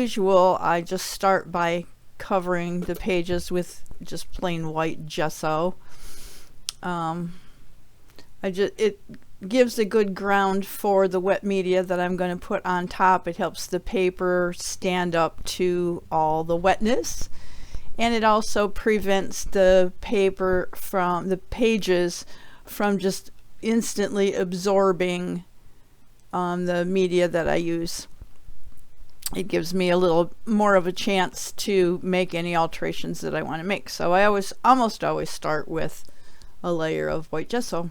usual, I just start by covering the pages with just plain white gesso. It gives a good ground for the wet media that I'm going to put on top. It helps the paper stand up to all the wetness, and it also prevents the paper from the pages from just instantly absorbing the media that I use. It gives me a little more of a chance to make any alterations that I want to make. So I almost always start with a layer of white gesso.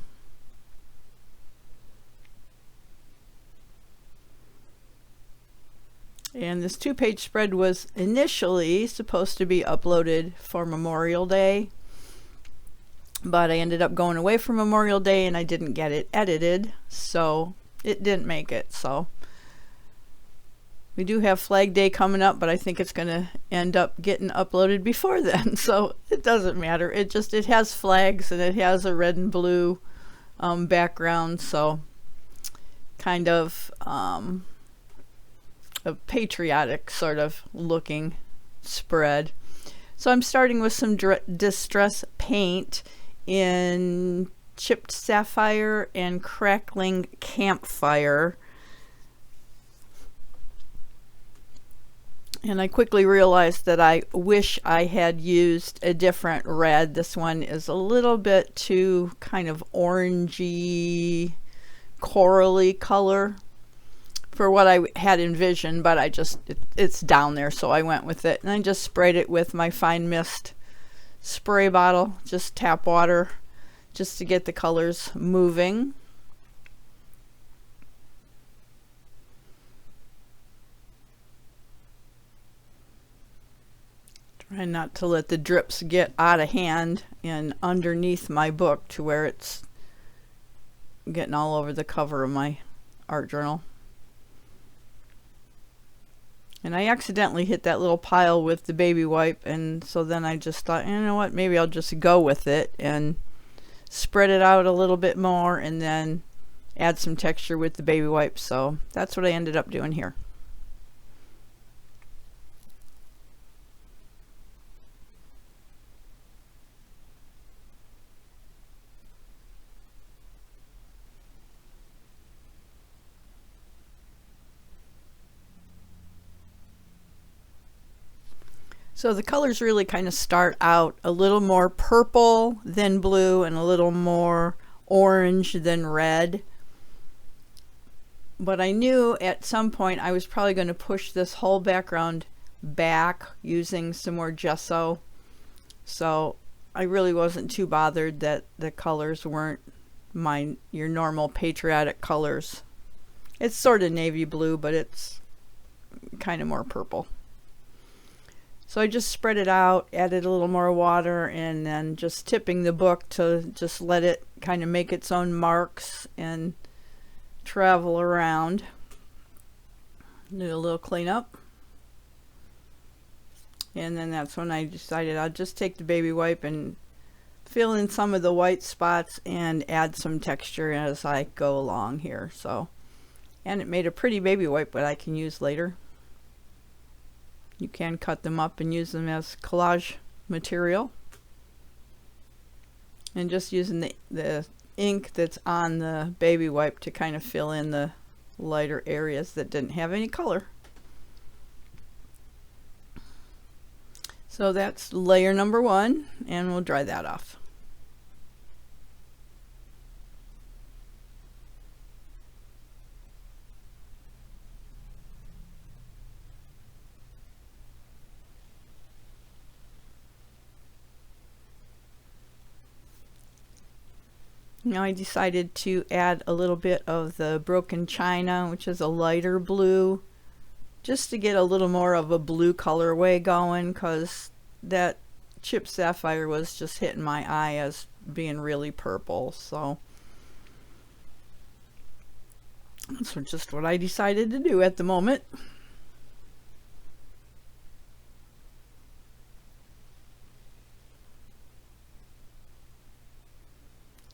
And this 2-page spread was initially supposed to be uploaded for Memorial Day, but I ended up going away for Memorial Day and I didn't get it edited, so it didn't make it. So we do have Flag Day coming up, but I think it's going to end up getting uploaded before then, so it doesn't matter. It has flags and it has a red and blue background, so kind of a patriotic sort of looking spread. So I'm starting with some distress paint in Chipped Sapphire and Crackling Campfire. And I quickly realized that I wish I had used a different red. This one is a little bit too kind of orangey, corally color for what I had envisioned, but it's down there, so I went with it. And I just sprayed it with my fine mist spray bottle, just tap water, just to get the colors moving. Try not to let the drips get out of hand and underneath my book to where it's getting all over the cover of my art journal. And I accidentally hit that little pile with the baby wipe, and so then I just thought, you know what, maybe I'll just go with it and spread it out a little bit more and then add some texture with the baby wipe. So that's what I ended up doing here. So the colors really kind of start out a little more purple than blue and a little more orange than red. But I knew at some point I was probably going to push this whole background back using some more gesso. So I really wasn't too bothered that the colors weren't your normal patriotic colors. It's sort of navy blue, but it's kind of more purple. So I just spread it out, added a little more water, and then just tipping the book to just let it kind of make its own marks and travel around. Do a little cleanup. And then that's when I decided I'll just take the baby wipe and fill in some of the white spots and add some texture as I go along here. So, and it made a pretty baby wipe that I can use later. You can cut them up and use them as collage material. And just using the ink that's on the baby wipe to kind of fill in the lighter areas that didn't have any color. So that's layer number 1, and we'll dry that off. Now I decided to add a little bit of the Broken China, which is a lighter blue, just to get a little more of a blue colorway going, because that Chipped Sapphire was just hitting my eye as being really purple. So that's just what I decided to do at the moment.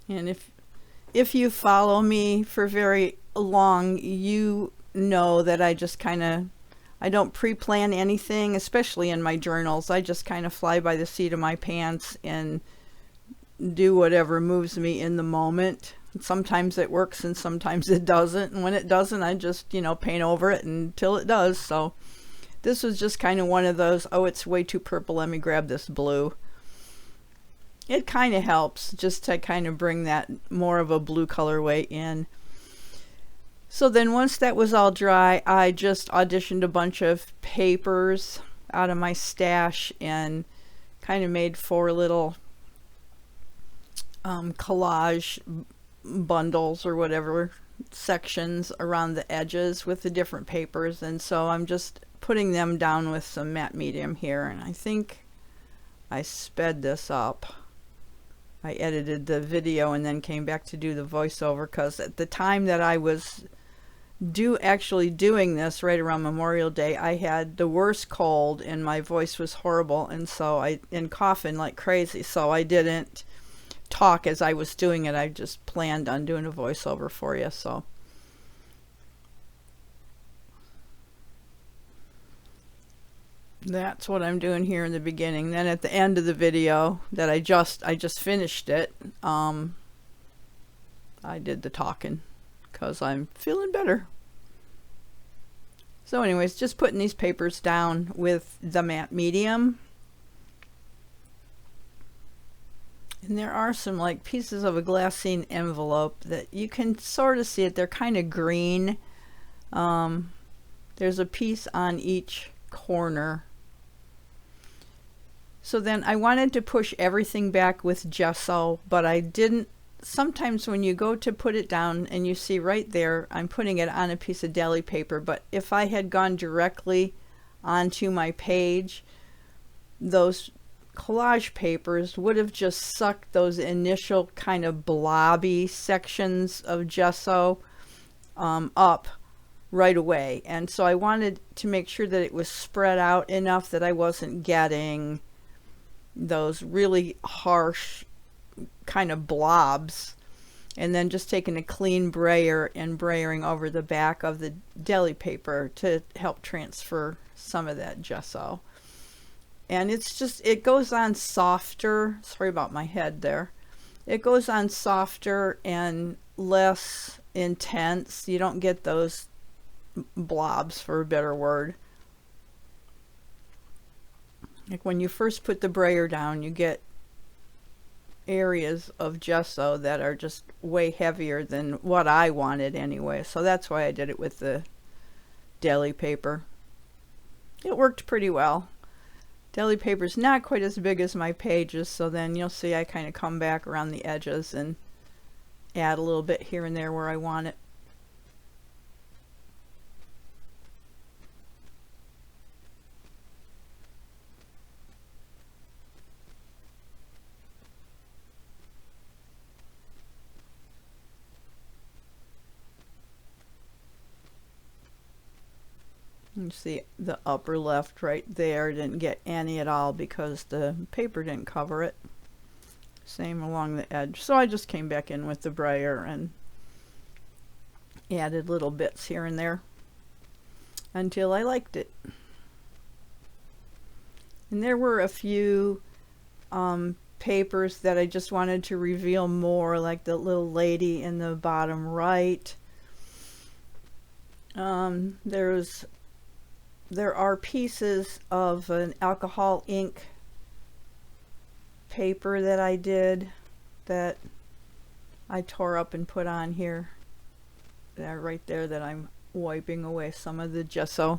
And if you follow me for very long, you know that I I don't pre-plan anything, especially in my journals. I just kind of fly by the seat of my pants and do whatever moves me in the moment. Sometimes it works and sometimes it doesn't. And when it doesn't, I just, you know, paint over it until it does. So this was just kind of one of those, oh, it's way too purple, let me grab this blue. It kind of helps just to kind of bring that more of a blue colorway in. So then once that was all dry, I just auditioned a bunch of papers out of my stash and kind of made 4 little collage bundles or whatever, sections around the edges with the different papers. And so I'm just putting them down with some matte medium here, and I think I sped this up. I edited the video and then came back to do the voiceover, because at the time that I was actually doing this, right around Memorial Day, I had the worst cold and my voice was horrible, and so and coughing like crazy, so I didn't talk as I was doing it. I just planned on doing a voiceover for you. So that's what I'm doing here in the beginning. Then at the end of the video that I just finished it, I did the talking because I'm feeling better. So anyways, just putting these papers down with the matte medium. And there are some like pieces of a glassine envelope that you can sort of see it. They're kind of green. There's a piece on each corner. So then I wanted to push everything back with gesso, but I didn't. Sometimes when you go to put it down and you see right there, I'm putting it on a piece of deli paper, but if I had gone directly onto my page, those collage papers would have just sucked those initial kind of blobby sections of gesso up right away. And so I wanted to make sure that it was spread out enough that I wasn't getting those really harsh kind of blobs, and then just taking a clean brayer and brayering over the back of the deli paper to help transfer some of that gesso. And it's just, it goes on softer. Sorry about my head there. It goes on softer and less intense. You don't get those blobs, for a better word. Like when you first put the brayer down, you get areas of gesso that are just way heavier than what I wanted anyway. So that's why I did it with the deli paper. It worked pretty well. Deli paper's not quite as big as my pages, so then you'll see I kind of come back around the edges and add a little bit here and there where I want it. You see the upper left right there didn't get any at all because the paper didn't cover it. Same along the edge. So I just came back in with the brayer and added little bits here and there until I liked it. And there were a few papers that I just wanted to reveal more, like the little lady in the bottom right. There are pieces of an alcohol ink paper that I did that I tore up and put on here. There, right there, that I'm wiping away some of the gesso.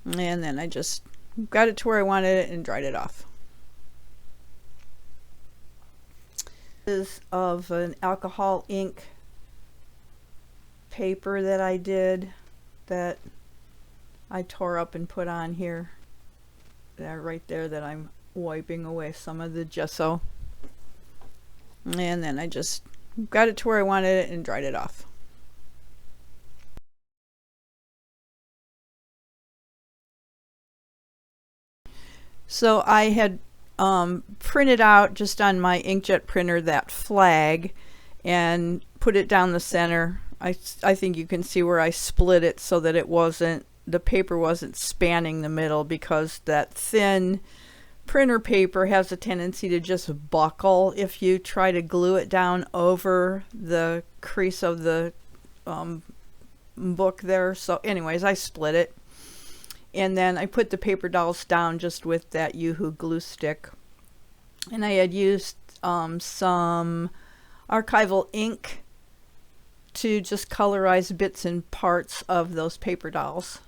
And then I just got it to where I wanted it and dried it off. This is of an alcohol ink paper that I did that I tore up and put on here. There, right there, that I'm wiping away some of the gesso. And then I just got it to where I wanted it and dried it off. So I had printed out just on my inkjet printer that flag and put it down the center. I think you can see where I split it so that it wasn't the paper wasn't spanning the middle, because that thin printer paper has a tendency to just buckle if you try to glue it down over the crease of the book there. So anyways, I split it, and then I put the paper dolls down just with that Yoo-Hoo glue stick, and I had used some archival ink to just colorize bits and parts of those paper dolls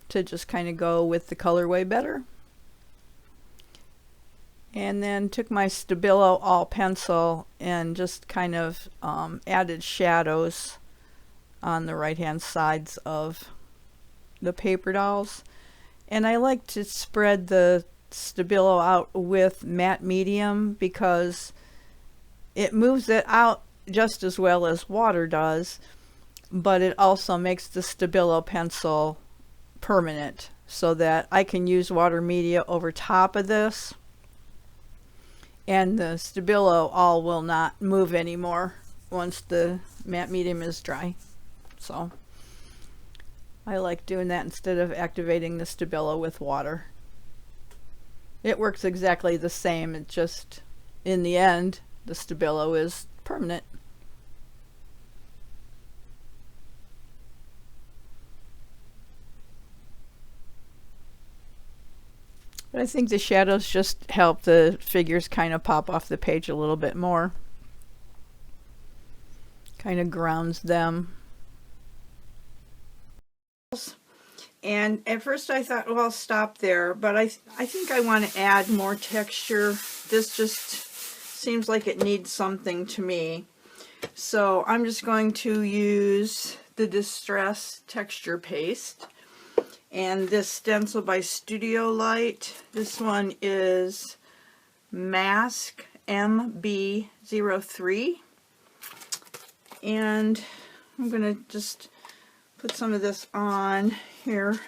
to just kind of go with the colorway better. And then took my Stabilo all pencil and just kind of added shadows on the right hand sides of the paper dolls. And I like to spread the Stabilo out with matte medium because it moves it out just as well as water does, but it also makes the Stabilo pencil permanent so that I can use water media over top of this, and the Stabilo all will not move anymore once the matte medium is dry. So I like doing that instead of activating the Stabilo with water. It works exactly the same, it's just in the end the Stabilo is permanent. But I think the shadows just help the figures kind of pop off the page a little bit more. Kind of grounds them. And at first I thought, well, I'll stop there, but I think I want to add more texture. This just seems like it needs something to me. So I'm just going to use the Distress Texture Paste. And this stencil by Studio Light, this one is Mask MB03, and I'm going to just put some of this on here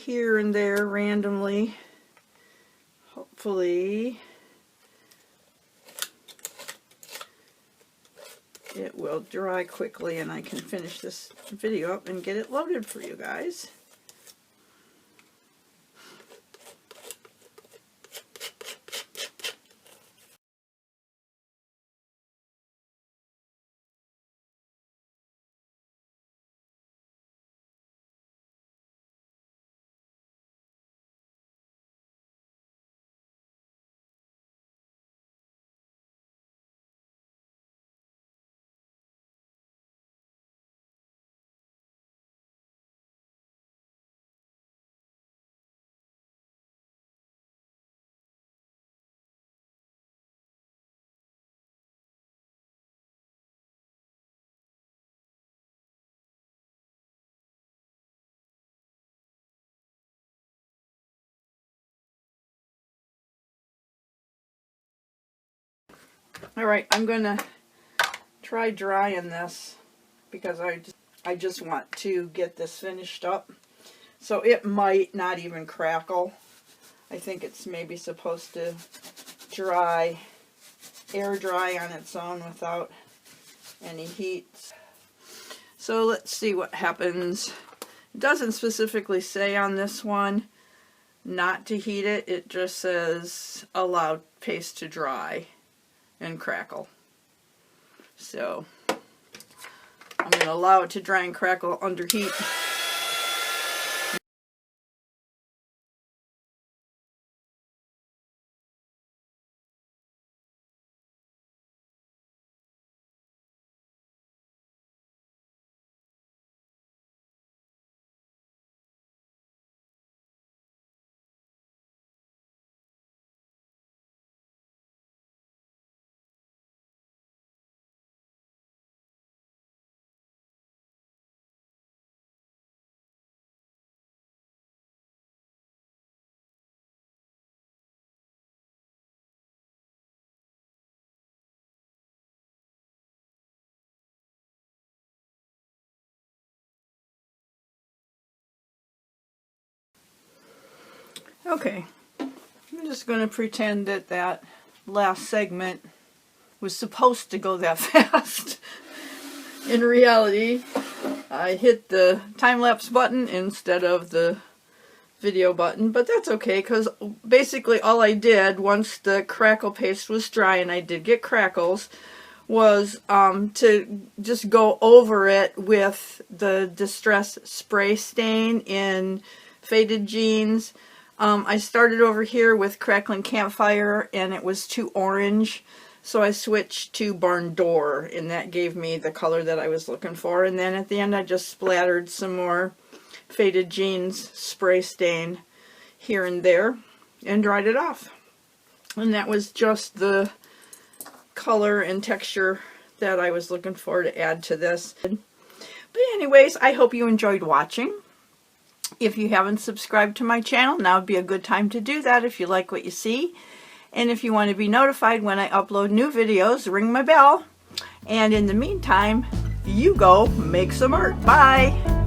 and there randomly. Hopefully it will dry quickly and I can finish this video up and get it loaded for you guys. Alright, I'm going to try drying this because I just want to get this finished up. So it might not even crackle. I think it's maybe supposed to dry, air dry on its own without any heat. So let's see what happens. It doesn't specifically say on this one not to heat it. It just says allow paste to dry and crackle. So I'm going to allow it to dry and crackle under heat. Okay, I'm just going to pretend that that last segment was supposed to go that fast. In reality, I hit the time-lapse button instead of the video button, but that's okay, because basically all I did once the crackle paste was dry, and I did get crackles, was to just go over it with the Distress Spray Stain in Faded Jeans. I started over here with Crackling Campfire, and it was too orange, so I switched to Barn Door, and that gave me the color that I was looking for. And then at the end I just splattered some more Faded Jeans spray stain here and there and dried it off. And that was just the color and texture that I was looking for to add to this. But anyways, I hope you enjoyed watching. If you haven't subscribed to my channel, now would be a good time to do that if you like what you see. And if you want to be notified when I upload new videos, ring my bell. And in the meantime, you go make some art. Bye!